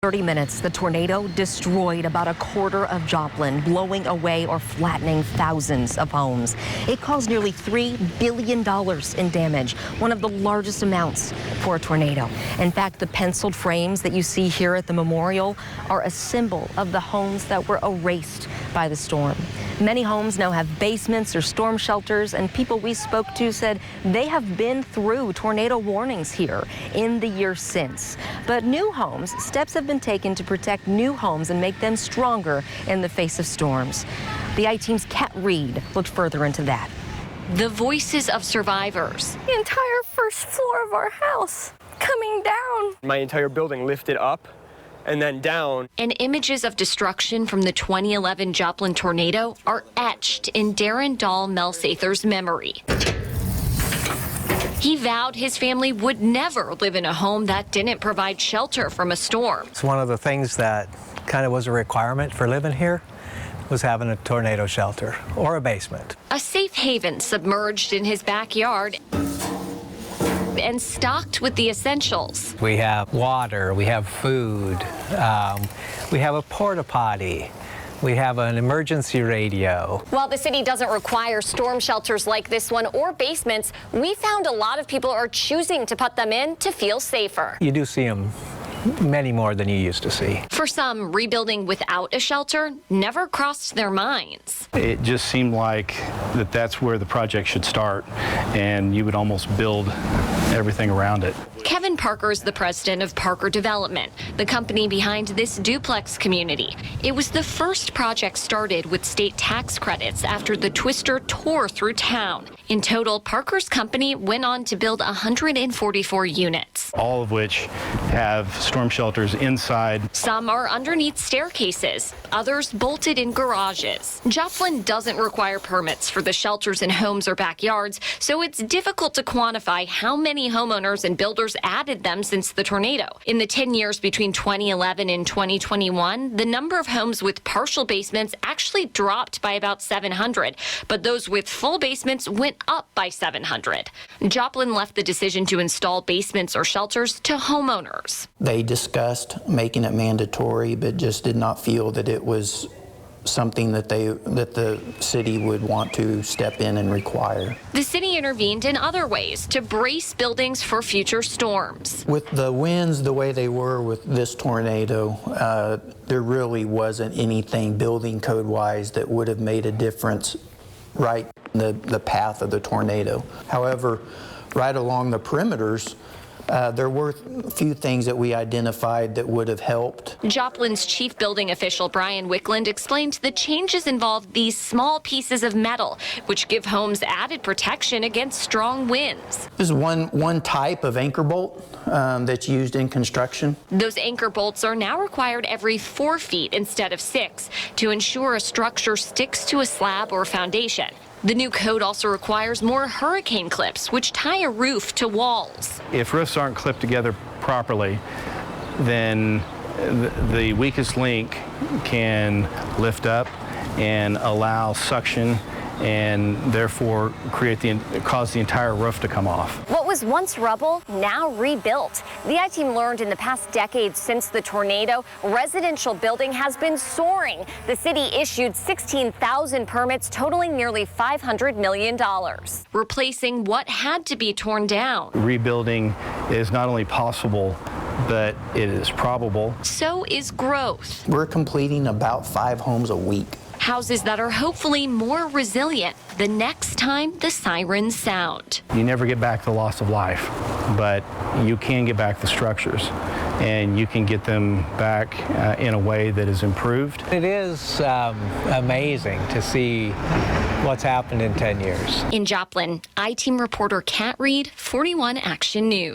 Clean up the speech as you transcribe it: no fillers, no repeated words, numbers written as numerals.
30 minutes, the tornado destroyed about a quarter of Joplin, blowing away or flattening thousands of homes. It caused nearly $3 billion in damage, one of the largest amounts for a tornado. In fact, the penciled frames that you see here at the memorial are a symbol of the homes that were erased by the storm. Many homes now have basements or storm shelters, and people we spoke to said they have been through tornado warnings here in the years since. But new homes, steps have been taken to protect new homes and make them stronger in the face of storms. The I-Team's Kat Reed looked further into that. The voices of survivors. The entire first floor of our house coming down. My entire building lifted up and then down. And images of destruction from the 2011 Joplin tornado are etched in Darren Dahl Melsather's memory. He vowed his family would never live in a home that didn't provide shelter from a storm. It's one of the things that kind of was a requirement for living here, was having a tornado shelter or a basement. A safe haven submerged in his backyard and stocked with the essentials. We have water, we have food, we have a porta potty. We have an emergency radio. While the city doesn't require storm shelters like this one or basements, we found a lot of people are choosing to put them in to feel safer. You do see them many more than you used to see. For some, rebuilding without a shelter never crossed their minds. It just seemed like that's where the project should start, and you would almost build everything around it. Kevin Parker is the president of Parker Development, the company behind this duplex community. It was the first project started with state tax credits after the twister tore through town. In total, Parker's company went on to build 144 units. All of which have storm shelters inside. Some are underneath staircases, others bolted in garages. Joplin doesn't require permits for the shelters in homes or backyards, so it's difficult to quantify how many homeowners and builders added them since the tornado. In the 10 years between 2011 and 2021, the number of homes with partial basements actually dropped by about 700, but those with full basements went up by 700. Joplin left the decision to install basements or shelters to homeowners. They discussed making it mandatory, but just did not feel that it was something that the city would want to step in and require. The city intervened in other ways to brace buildings for future storms. With the winds the way they were with this tornado, there really wasn't anything building code-wise that would have made a difference right in the path of the tornado. However, right along the perimeters, there were a few things that we identified that would have helped. Joplin's chief building official, Brian Wickland, explained the changes involved these small pieces of metal, which give homes added protection against strong winds. This is one type of anchor bolt that's used in construction. Those anchor bolts are now required every 4 feet instead of 6 to ensure a structure sticks to a slab or foundation. The new code also requires more hurricane clips, which tie a roof to walls. If roofs aren't clipped together properly, then the weakest link can lift up and allow suction and therefore cause the entire roof to come off. What was once rubble, now rebuilt. The I-Team learned in the past decade since the tornado, residential building has been soaring. The city issued 16,000 permits totaling nearly $500 million. Replacing what had to be torn down. Rebuilding is not only possible, but it is probable. So is growth. We're completing about 5 homes a week. Houses that are hopefully more resilient the next time the sirens sound. You never get back the loss of life, but you can get back the structures, and you can get them back in a way that is improved. It is amazing to see what's happened in 10 years. In Joplin, I-Team reporter Kat Reed, 41 Action News.